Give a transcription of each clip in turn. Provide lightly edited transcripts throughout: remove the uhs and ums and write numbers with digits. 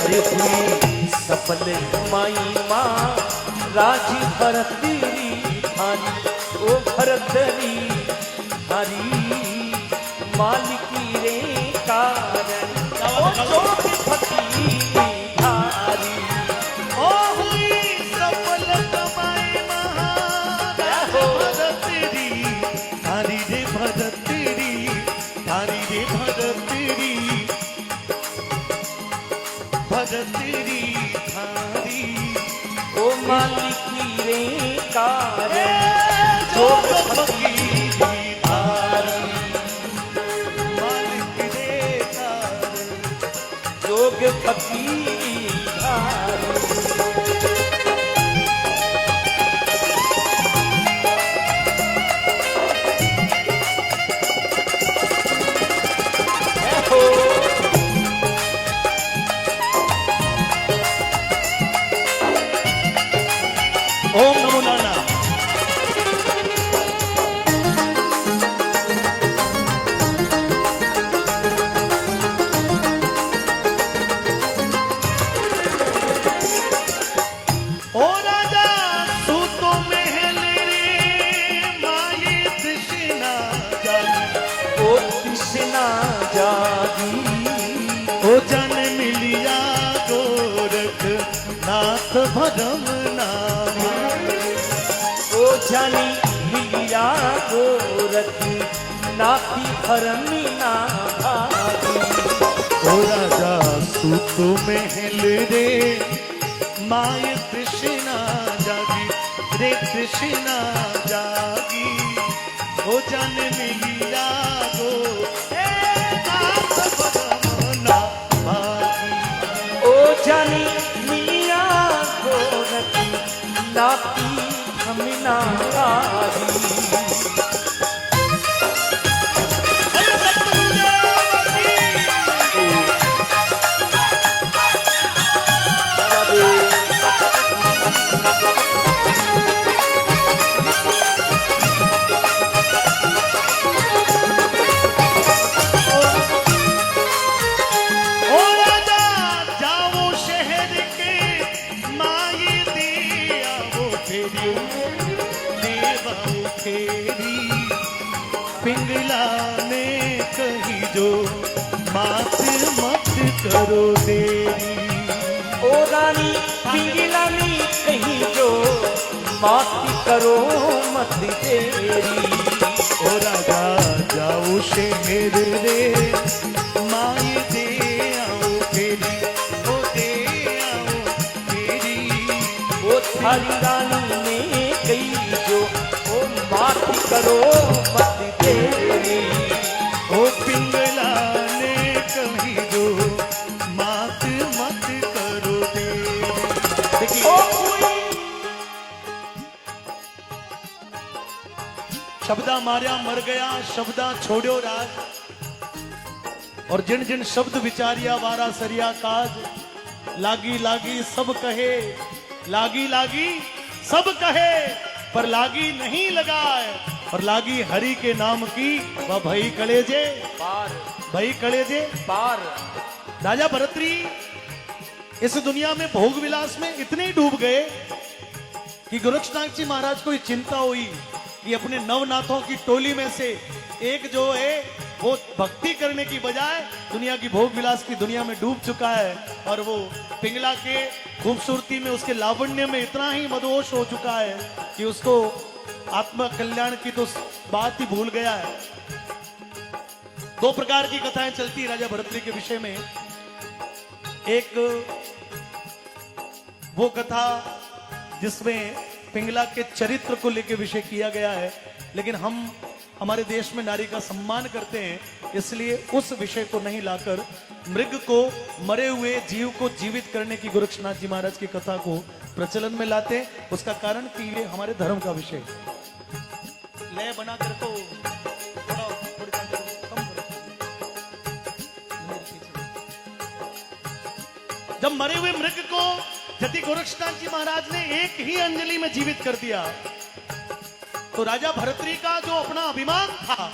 अरे हुई सफल माई माँ राजी भरतरी थारी, ओ भरतरी थारी मालिकी रे कारण, ओ जोग फकीरी थारी। ओ हुई सफल कमाई महाराज भरतरी थारी रे भरतरी थारी रे भरतरी भरतरी थारी। ओ मालिकी रे कारण जोग फकीरी थारी, मालिक रे कारण जोग फकीरी थारी। ओम नमो नारायण। ओ राजा सूतो महल रे माये तृष्णा जागी, ओ कृष्णा जागी, ओ जन मिलिया गोरख नाथ भरम नामा। ओ जानी मिलिया गोरखी नाथी धर्मी ना भागी। ओ राजा सूतो महल रे माय कृष्णा जागी रे कृष्णा जागी, ओ जन मिलिया गो नाथ भरमना भागी। ओ जानी मिलिया गोरखी नाथी धर्मी ना भागी। ओ राजा जाओ शहर के माये दिया वो फेरी देवा फेरी, पिंगला ने कही जो मात मत करो देरी। ओ रानी पिंगलानी कहीं जो माती करो मत देरी। ओ राजा जाओ शहर रे माये दे आओ फेरी, ओ दे आओ फेरी। ओ थारी रानी ने कही जो ओ माती करो मत देरी। ओ पिंगला ने कही जो मात मत करो देरी। ओ कोई शब्दा मारिया मर गया शब्दा छोड़ो राज, और जिन जिन शब्द विचारिया वारा सरिया काज। लागी लागी सब कहे लागी लागी सब कहे, पर लागी नहीं लगाए, और लागी हरि के नाम की वह भई कलेजे पार भई कलेजे। पार। राजा भरतरी इस दुनिया में भोग विलास में इतने डूब गए कि गोरक्षनाथ जी महाराज को ये चिंता हुई कि अपने नवनाथों की टोली में से एक जो है वो भक्ति करने की बजाय दुनिया की भोग विलास की दुनिया में डूब चुका है, और वो पिंगला के खूबसूरती में उसके लावण्य में इतना ही मदहोश हो चुका है कि उसको आत्म कल्याण की तो बात ही भूल गया है। दो प्रकार की कथाएं चलती है राजा भरतरी के विषय में। एक वो कथा जिसमें पिंगला के चरित्र को लेकर विषय किया गया है, लेकिन हम हमारे देश में नारी का सम्मान करते हैं, इसलिए उस विषय को नहीं लाकर मृग को, मरे हुए जीव को जीवित करने की गोरक्षनाथ जी महाराज की कथा को प्रचलन में लाते हैं। उसका कारण कि ये हमारे धर्म का विषय लय बनाकर तो जब मरे हुए मृग को यदि गोरक्षनाथ जी महाराज ने एक ही अंजलि में जीवित कर दिया, तो राजा भरतरी का जो अपना अभिमान था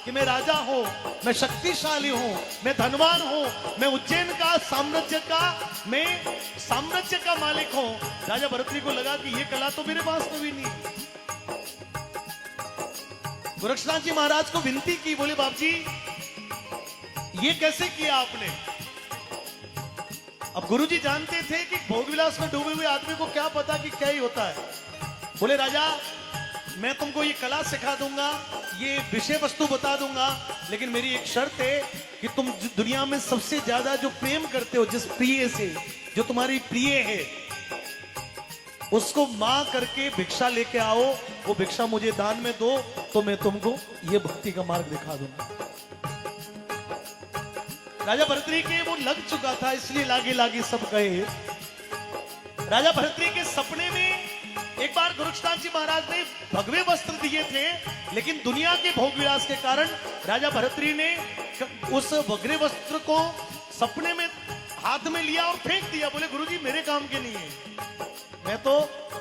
कि मैं राजा हूं, मैं शक्तिशाली हूं, मैं धनवान हूं, मैं उज्जैन का साम्राज्य का मालिक हूं। राजा भरतरी को लगा कि ये कला तो मेरे पास में भी नहीं। गोरक्षनाथ जी महाराज को विनती की, बोले बाप जी ये कैसे किया आपने? अब गुरुजी जानते थे कि भोग विलास में डूबे हुए आदमी को क्या पता कि क्या ही होता है। बोले राजा मैं तुमको ये कला सिखा दूंगा, ये विषय वस्तु बता दूंगा, लेकिन मेरी एक शर्त है कि तुम दुनिया में सबसे ज्यादा जो प्रेम करते हो, जिस प्रिय से, जो तुम्हारी प्रिय है, उसको मां करके भिक्षा लेके आओ। वो भिक्षा मुझे दान में दो तो मैं तुमको ये भक्ति का मार्ग दिखा दूंगा। राजा भरतरी के वो लग चुका था, इसलिए लागे लागे सब कहे। राजा भरतरी के सपने में एक बार गोरक्षनाथ जी महाराज ने भगवे वस्त्र दिए थे, लेकिन दुनिया के भोग विलास के कारण राजा भरतरी ने उस भगवे वस्त्र को सपने में हाथ में लिया और फेंक दिया। बोले गुरुजी मेरे काम के नहीं है, मैं तो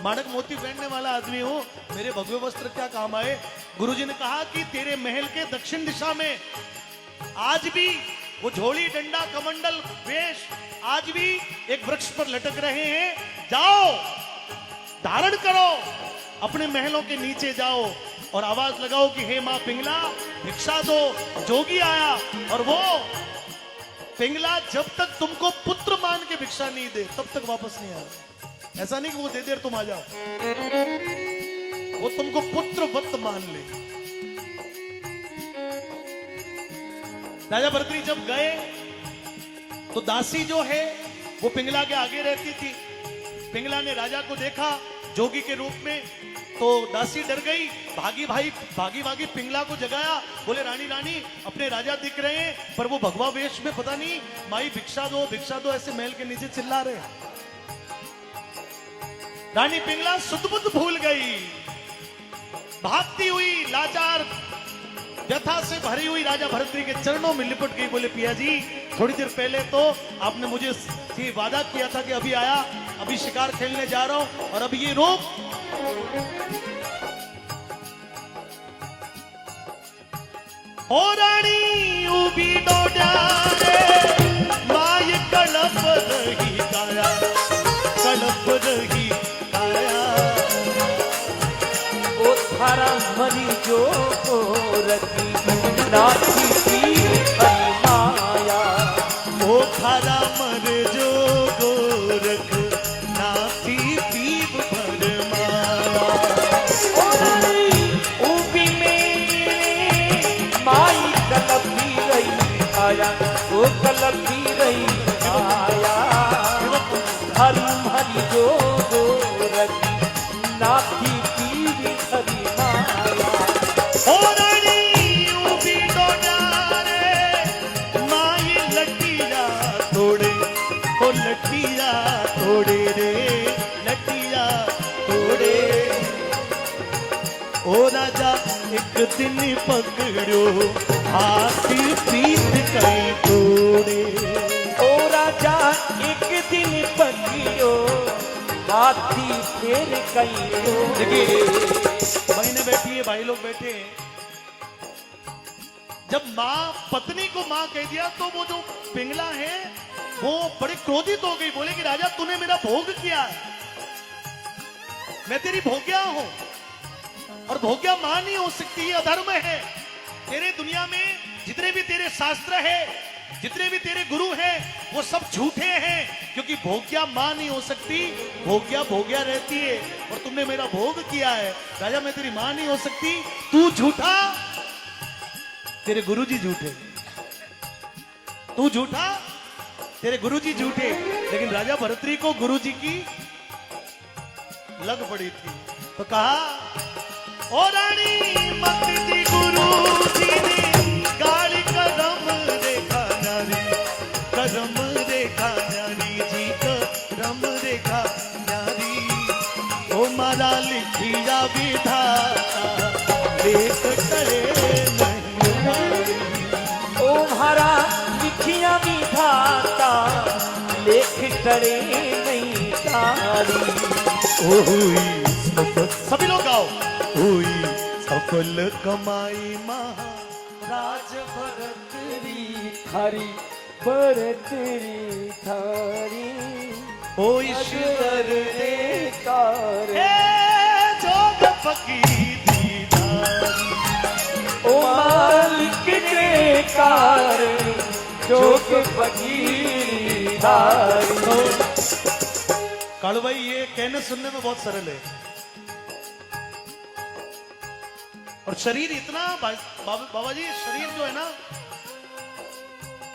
माणक मोती पहनने वाला आदमी हूं, मेरे भगवे वस्त्र क्या काम आए। गुरुजी ने कहा कि तेरे महल के दक्षिण दिशा में आज भी वो झोली डंडा कमंडल वेश आज भी एक वृक्ष पर लटक रहे हैं। जाओ धारण करो, अपने महलों के नीचे जाओ और आवाज लगाओ कि हे मां पिंगला भिक्षा दो। जोगी आया और वो पिंगला जब तक तुमको पुत्र मान के भिक्षा नहीं दे तब तक वापस नहीं आया। ऐसा नहीं कि वो दे दे तुम आ जाओ, वो तुमको पुत्रवत मान ले। राजा भरतरी जब गए तो दासी जो है वो पिंगला के आगे रहती थी। पिंगला ने राजा को देखा जोगी के रूप में, तो दासी डर गई, भागी भागी पिंगला को जगाया। बोले रानी रानी अपने राजा दिख रहे हैं, पर वो भगवा वेश में, पता नहीं माई भिक्षा दो ऐसे महल के नीचे चिल्ला रहे हैं। रानी पिंगला सुध-बुध भूल गई, भागती हुई लाचार व्यथा से भरी हुई राजा भरतरी के चरणों में लिपट गई। बोले पिया जी थोड़ी देर पहले तो आपने मुझे वादा किया था कि अभी आया, अभी शिकार खेलने जा रहा हूं और अभी ये रोक। ओ रानी उबी डोडा रे माय कलप रही काया, कलप रही काया। ओ थारा मरी जो रखी नाची पीर हरी माया। ओ थारा मर जो गोरख नाती पीप भर माया। ओ रानी उबी में माई कलपी रही आया, ओ कलपी रही आया। हरी हरी जो रखी नाची पीर हरी माया। ओ रानी उबी डोडा रे माई लटिया तोड़े, ओ लटिया तोड़े रे लटिया तोड़े। ओ राजा एक दिन पकड़ो हाथी पीठ कई तोड़े। ओ राजा एक दिन पकड़ो हाथी फिर कई तोड़े। बहने बैठी है, भाई लोग बैठे हैं। जब माँ पत्नी को माँ कह दिया तो वो जो पिंगला है वो बड़े क्रोधित हो गई। बोले कि राजा तूने मेरा भोग किया है, मैं तेरी भोग्या हूं और भोग्या मां नहीं हो सकती, ये अधर्म है। तेरे दुनिया में जितने भी तेरे शास्त्र है, जितने भी तेरे गुरु हैं, वो सब झूठे हैं, क्योंकि भोग्या मां नहीं हो सकती, भोग्या भोग्या रहती है। और तुमने मेरा भोग किया है राजा, मैं तेरी मां नहीं हो सकती। तू झूठा, तेरे गुरुजी झूठे, तू झूठा, तेरे गुरुजी झूठे। लेकिन राजा भरतरी को गुरुजी की लग पड़ी थी, तो कहा ओ रानी मत दी गुरुजी ने गाली करम देखा नारी, करम देखा नारी जी, करम देखा नारी। ओ मारा लिखिया विधाता देख करे नहीं नारी। ओ हरा लिखिया विधाता लेख करे नहीं तारी। सभी लोग गाओ। हुई सफल कमाई महा राज भरतरी थारी भरतरी थारी ओ ईश्वर रे कार हे जोग फकीरी धारी। ओ मालिक रे कार जोग फकीरी धारी। कालू भाई ये कहने सुनने में बहुत सरल है और शरीर इतना बाबा जी शरीर जो है ना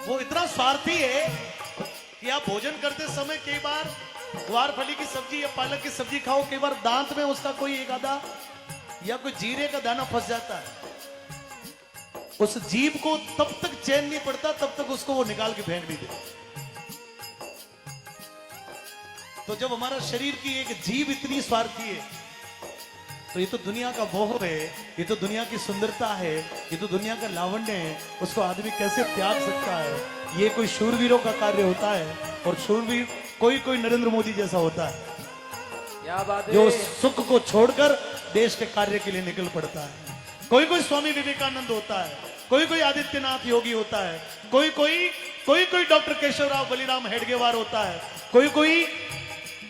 वो इतना स्वार्थी है कि आप भोजन करते समय कई बार ग्वार फली की सब्जी या पालक की सब्जी खाओ, कई बार दांत में उसका कोई एक आधा या कोई जीरे का दाना फंस जाता है। उस जीभ को तब तक चैन नहीं पड़ता तब तक उसको वो निकाल के फेंक नहीं देता। तो जब हमारा शरीर की एक जीभ इतनी स्वार्थी है तो ये तो दुनिया का मोह है, ये तो दुनिया की सुंदरता है, ये तो दुनिया का लावण्य है, उसको आदमी कैसे त्याग सकता है। ये कोई शूरवीरों का कार्य होता है और शूरवीर कोई नरेंद्र मोदी जैसा होता है क्या बात है। जो सुख को छोड़कर देश के कार्य के लिए निकल पड़ता है। कोई स्वामी विवेकानंद होता है, कोई आदित्यनाथ योगी होता है, कोई डॉक्टर केशवराव बलिराम हेडगेवार होता है, कोई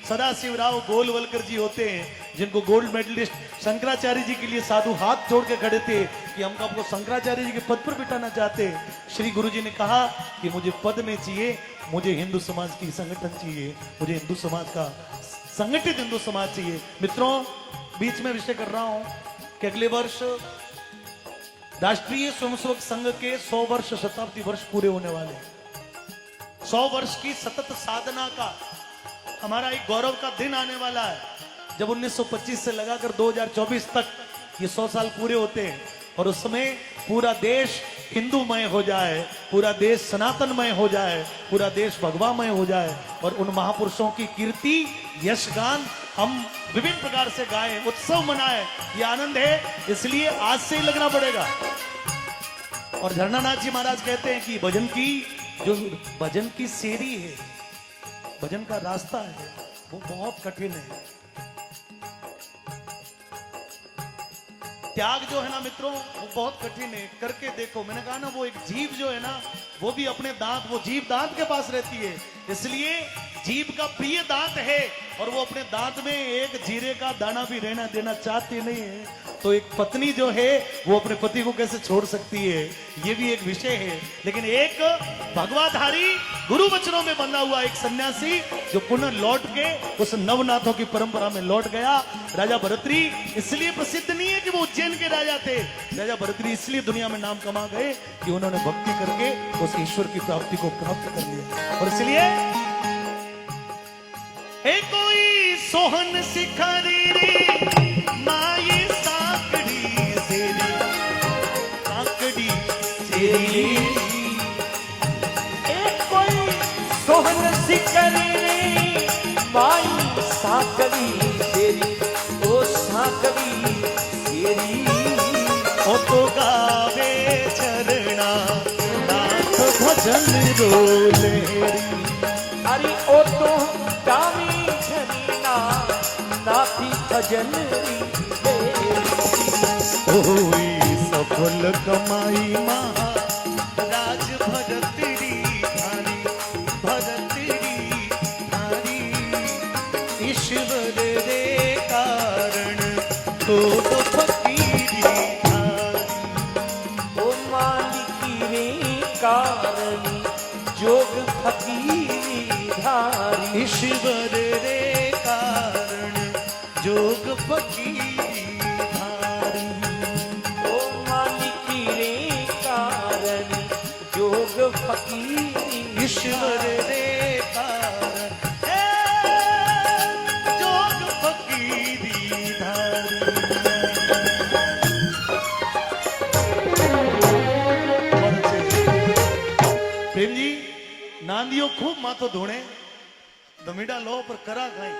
सदाशिवराव गोलवलकर जी होते हैं जिनको गोल्ड मेडलिस्ट शंकराचार्य जी के लिए साधु हाथ जोड़ के खड़े थे कि हम आपको शंकराचार्य जी के पद पर बिठाना चाहते हैं। श्री गुरु जी ने कहा कि मुझे पद नहीं चाहिए, मुझे हिंदू समाज की संगठन चाहिए, मुझे हिंदू समाज का संगठित हिंदू समाज चाहिए। मित्रों बीच में विषय कर रहा हूं कि अगले वर्ष राष्ट्रीय स्वयंसेवक संघ के 100 वर्ष शताब्दी वर्ष पूरे होने वाले हैं। 100 वर्ष की सतत साधना का हमारा एक गौरव का दिन आने वाला है जब 1925 से लगाकर 2024 तक ये 100 साल पूरे होते हैं और उस समय पूरा देश हिंदूमय हो जाए, पूरा देश सनातनमय हो जाए, पूरा देश भगवामय हो जाए और उन महापुरुषों की कीर्ति यशगान हम विभिन्न प्रकार से गाएं, उत्सव मनाएं। ये आनंद है, इसलिए आज से ही लगना पड़ेगा। और झरनानाथ जी महाराज कहते हैं कि भजन की सीढ़ी है, भजन का रास्ता है, वो बहुत कठिन है। त्याग जो है ना मित्रों वो बहुत कठिन है, करके देखो। मैंने कहा ना वो एक जीभ जो है ना वो भी अपने दांत, वो जीभ दांत के पास रहती है, इसलिए जीभ का प्रिय दांत है और वो अपने दांत में एक जीरे का दाना भी रहना देना चाहती नहीं है। तो एक पत्नी जो है वो अपने पति को कैसे छोड़ सकती है, ये भी एक विषय है। लेकिन एक भगवाधारी गुरु वचनों में बंधा हुआ एक सन्यासी जो पुनः लौट के उस नवनाथों की परंपरा में लौट गया। राजा भरतरी इसलिए प्रसिद्ध नहीं है कि वो उज्जैन के राजा थे, राजा भरतरी इसलिए दुनिया में नाम कमा गए कि उन्होंने भक्ति करके उस ईश्वर की प्राप्ति को प्राप्त कर लिया। और इसलिए कोई सोहन सिखारी रे माई साकड़ी सेरी, साकड़ी सेरी। कोई सोहन सिकरी रे माई साकरी तेरी, ओ साकरी तेरी। ओ तो गावे झरना नाथ भजन रोलेरी, अरे ओ तो गावी झरना नाथी भजन होई सफल कमाई महाराज भरतरी थारी, भरतरी थारी। ईश्वर रे कारण तो फकीरी थारी। ओ मालिकी रे कारण जोग फकीरी धारी। ईश्वर रे कारण जोग फकीरी धारी। ओ मालिकी रे कारण जोग फकीरी। ईश्वर रे कारण जोग फकीरी धारी। प्रेम जी नांदियों खूब माथो धोणे, दमीडा लो पर करा खाई।